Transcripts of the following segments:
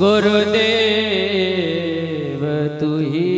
गुरुदेव तू ही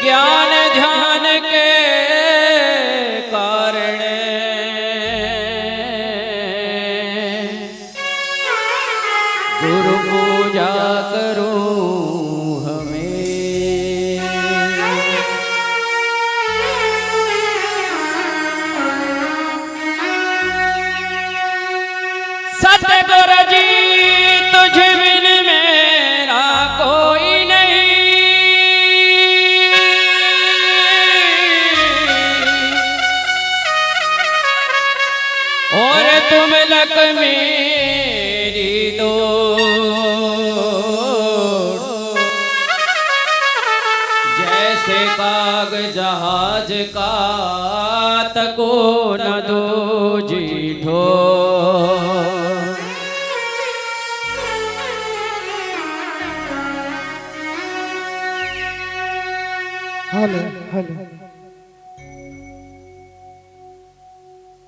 ज्ञान ध्यान के कारण गुरु पूजा करूं हमें सतगुरु जी तुझ बिन मेरा कोई और तुम लक मेरी दौड़ जैसे काग जहाज का तको न दो जीठो हेलो हेलो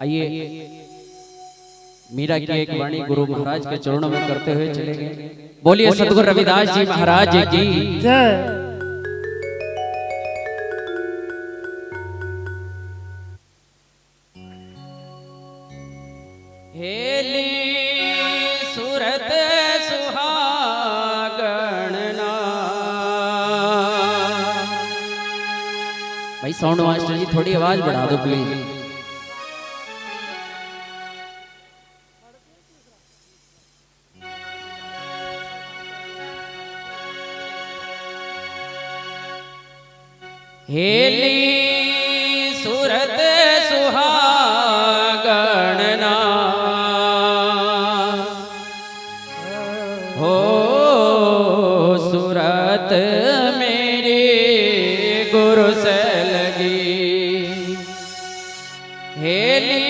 आइए मीरा की एक वाणी गुरु महाराज के चरणों में करते हुए चले गए। बोलिए सतगुरु रविदास जी महाराज की जय। हेली सूरत सुहागणना। भाई साउंड मास्टर जी थोड़ी आवाज बढ़ा दो प्लीज। हेली सूरत सुहागणना हो सूरत मेरी गुरु से लगी। हेली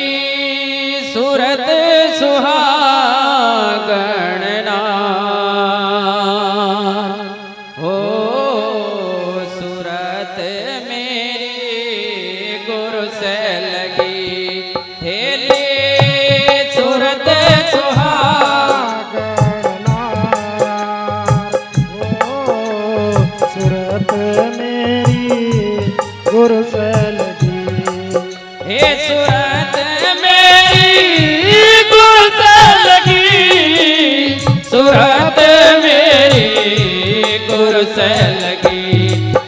सूरत सुहागणना हो से लगी। हेली सूरत सुहागणना सूरत मेरी गुरु से लगी। हे सूरत मेरी गुरु से लगी। सूरत मेरी गुरु से लगी।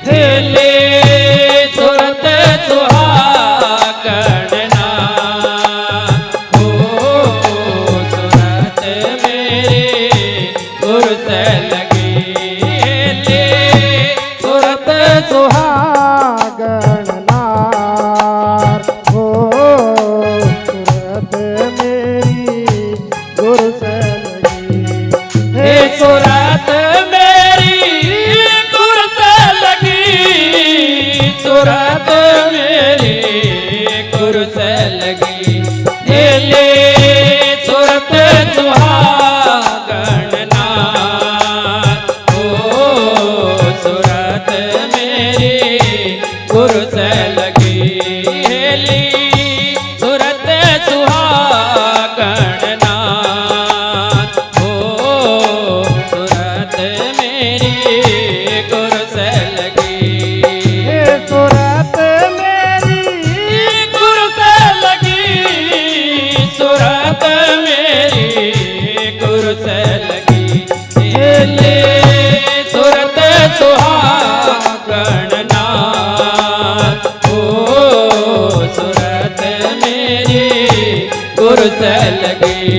हेली सूरत सुहागणना हो सूरत मेरी गुरु से लगी। हेली सूरत सुहागणना हो सूरत मेरी गुरु से लगी। हे सूरत मेरी गुरु से लगी। सूरत मेरी गुरु से लगी। हेली सूरत सुहागणना हो सूरत मेरी गुरु से लगी। हेली सूरत सुहागणना हो सूरत मेरी गुरु से लगी। सूरत मेरी गुरु से लगी। सूरत मेरी गुरु से लगी। हेली सूरत सुहागणना हो सूरत मेरी गुरु से लगी।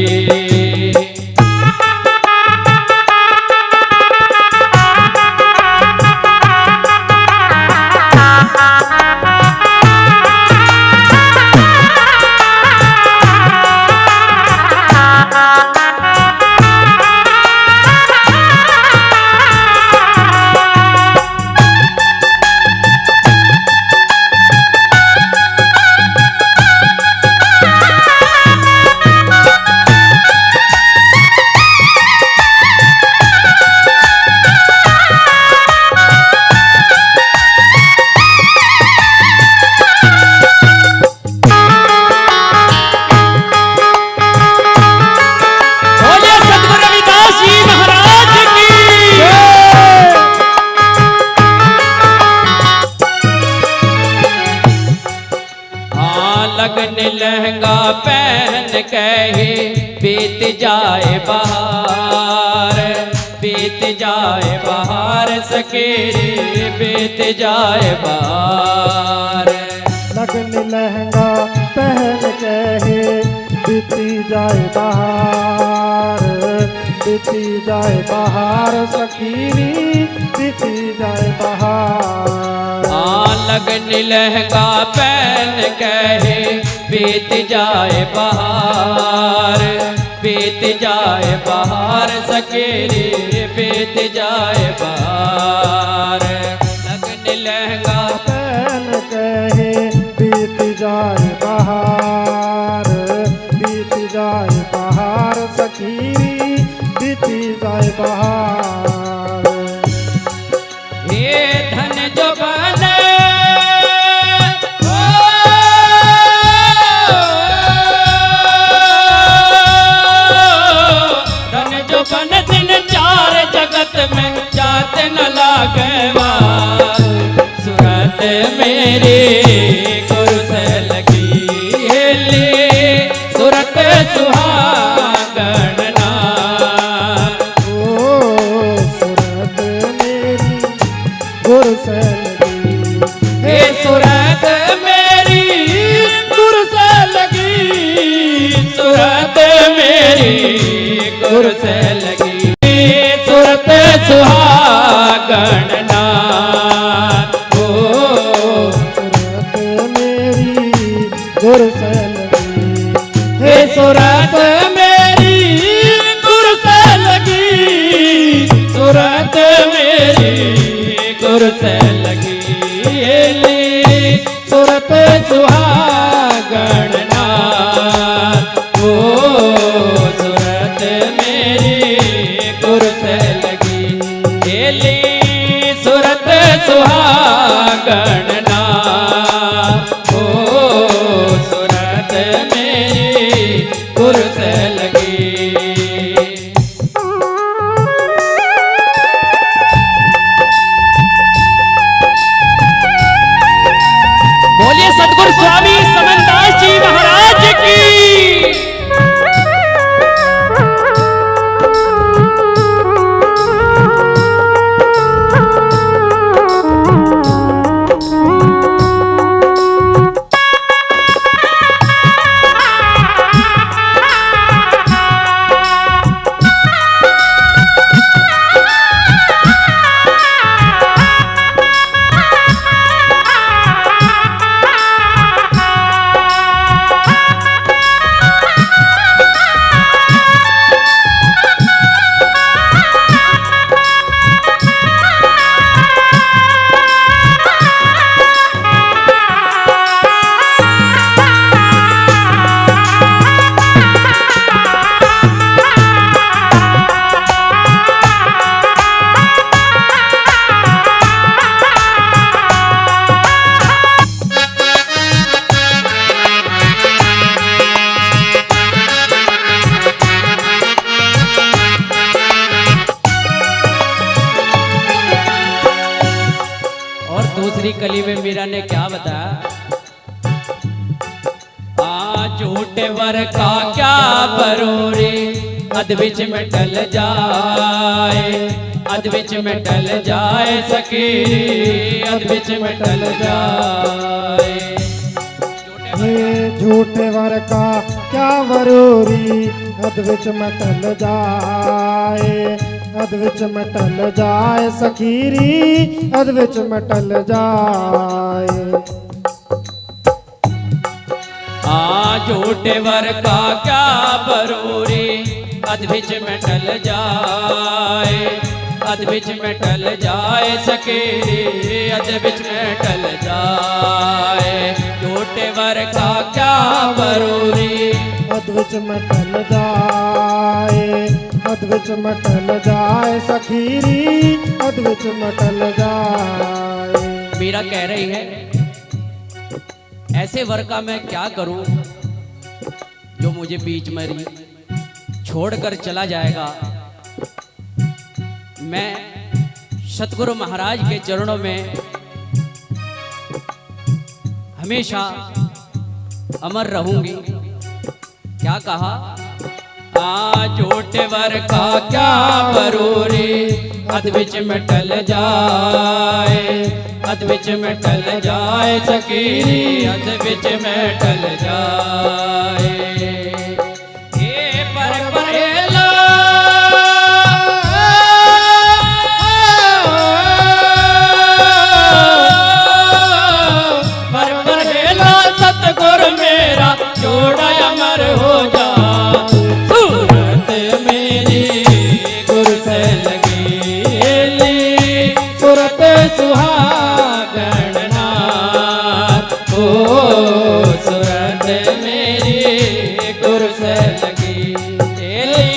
लहंगा पहन कहे बीत जाए बहार, बीत जाए बहार सके रे बीत जाए बहार। लगन लहंगा पहन कहे बीती जाए बहार, बीती जाए बहार सखीरी बीती जाए बहार। लगन लहंगा पहन कहे बीत जाए बहार, बीत जाए बहार सके रे बीत जाए बहार। लगन लहंगा पहन कहे बीत जाए बहार, बीत जाए बहार सखीरी बीती जाए बहार। हे धन जो बने धन जो बन दिन चार जगत में जात न लागवा। सूरत मेरी गुरु से लगी हेली सूरत सुहागन ना। ओ सूरत मेरी गुरु से लगी, हे सूरत मेरी गुरु से लगी, सूरत मेरी गुरु से लगी सूरत सुहागन ना। ओ सूरत मेरी गुरु से लगी, हे सूरत मेरी गुरु से लगी, सूरत मेरी गुरु से लगी सूरत सुहागन ना। ओ सूरत मेरी गुरु से लगी सूरत सुहागन ना। ओ सूरत मेरी गुरु से लगी। बोलिए सतगुरु स्वामी समनदास जी महाराज की। दूसरी कली में मीरा ने क्या बताया? झूठे वर का क्या बरोरे अधविच में टल जाए, अधविच में टल जाए सखी, अधविच में टल जाए। झूठे वर का क्या बरोरी अधविच में टल जाए, अधविच में टल जाए सखीरी अधविच में टल जाए। झूठे वर का क्या बरोरी अधविच में टल जाए, अधविच में टल जाए सके, अधविच में टल जाए। झूठे वर का क्या बरोरी अधविच में टल जाए, अधविच में टल जाए सखीरी अधविच में टल जाए। मीरा कह रही है ऐसे वर का मैं क्या करूं जो मुझे बीच में छोड़कर चला जाएगा। मैं सतगुरु महाराज के चरणों में हमेशा अमर रहूंगी। क्या कहा? झूठे वर का क्या बरूरी, अध विच में टल जाए, अध विच में टल जाए सकीरी, अध विच में टल जाए। ये पर परेला पर परेला सतगुर मेरा जोड़ा अमर हो जा। सुहागण नाथ ओ सूरत मेरी गुरु से लगी, तेरी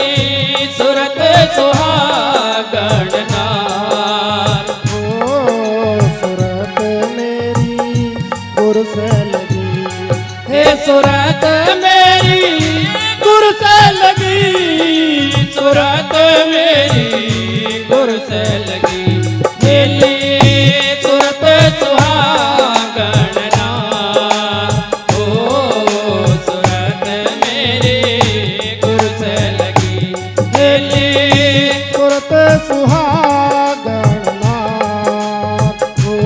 सूरत सुहागण नाथ ओ सूरत मेरी गुरु से लगी, हे सूरत मेरी गुरु से लगी, सूरत मेरी गुरु से लगी। सूरत सुहागण नाथ ओ सूरत मेरी गुरु से लगी, सूरत सुहागण नाथ ओ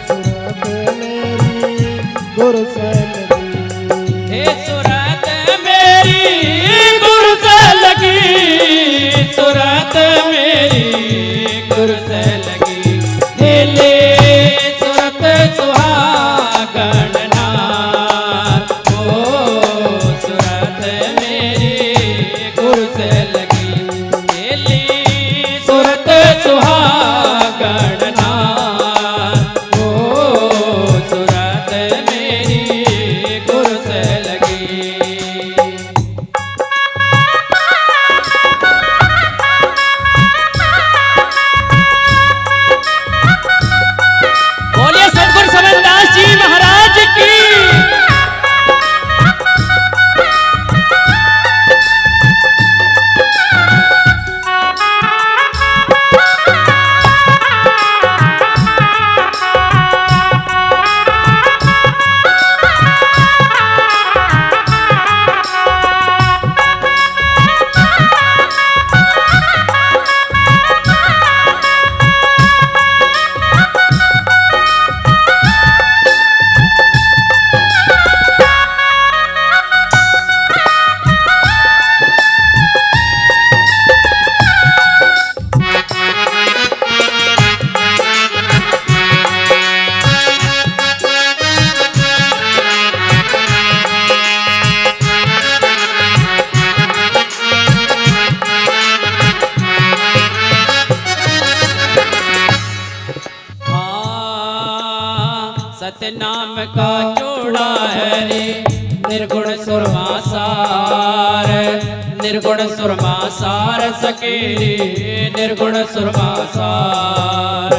सूरत मेरी गुरु से लगी, हे सूरत मेरी गुरु से लगी, सूरत मेरी गुरु से लगी। सूरत सुहागण नाथ ओ सूरत मेरी गुरु से लगी, सूरत सुहागण नाथ ओ सूरत मेरी गुरु से लगी। सतनाम का चोड़ा है रे, निर्गुण सुरमा सार, निर्गुण सुरमा सार सकेरी, निर्गुण सुरमा सार।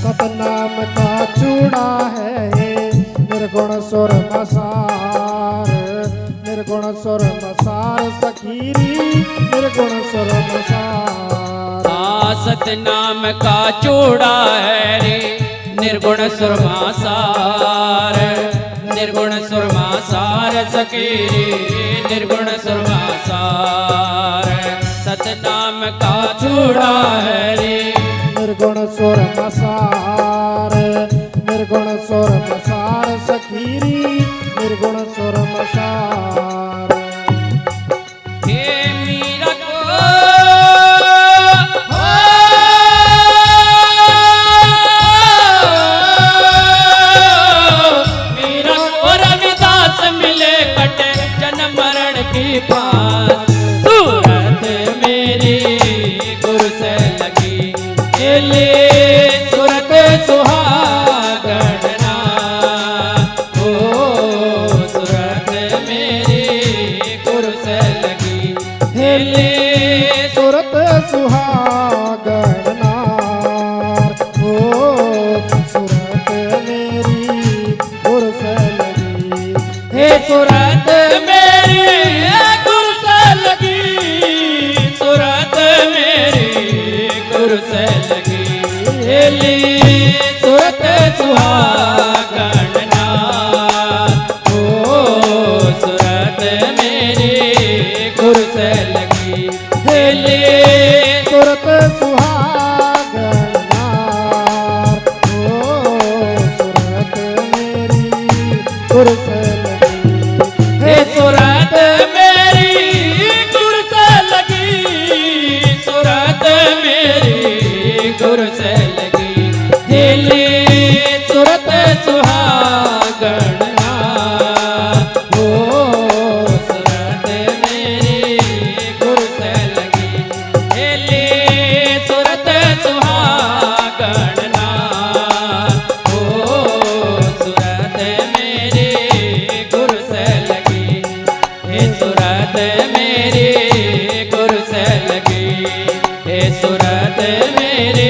सतनाम का चूड़ा है निर्गुण सुर मसार, निर्गुण सुर मसार सखीरी, निर्गुण सुर मसार। सतनाम का चूड़ा है रे, निर्गुण सुरमा सार, निर्गुण सुरमा सार सकेरी, निर्गुण सुरमा सार। सतनाम का चूड़ा है रे, निर्गुण सुर मसार, निर्गुण सुर मसार सखीरी, निर्गुण सुर मसार। हे मीरा को पास, सूरत मेरी गुरु से लगी, सूरत सुहागण नाथ ओ सूरत मेरी गुरु से लगी, सूरत सुहागण नाथ ओ सूरत मेरी गुरु से लगी, हे सूरत मेरी गुरु से लगी, सूरत मेरी गुरु से लगी, सूरत सुहागण नाथ ओ सूरत मेरी बनना ओ सूरत मेरी गुरु से लगी हे सूरत मेरी गुरु से लगी हे सूरत मेरी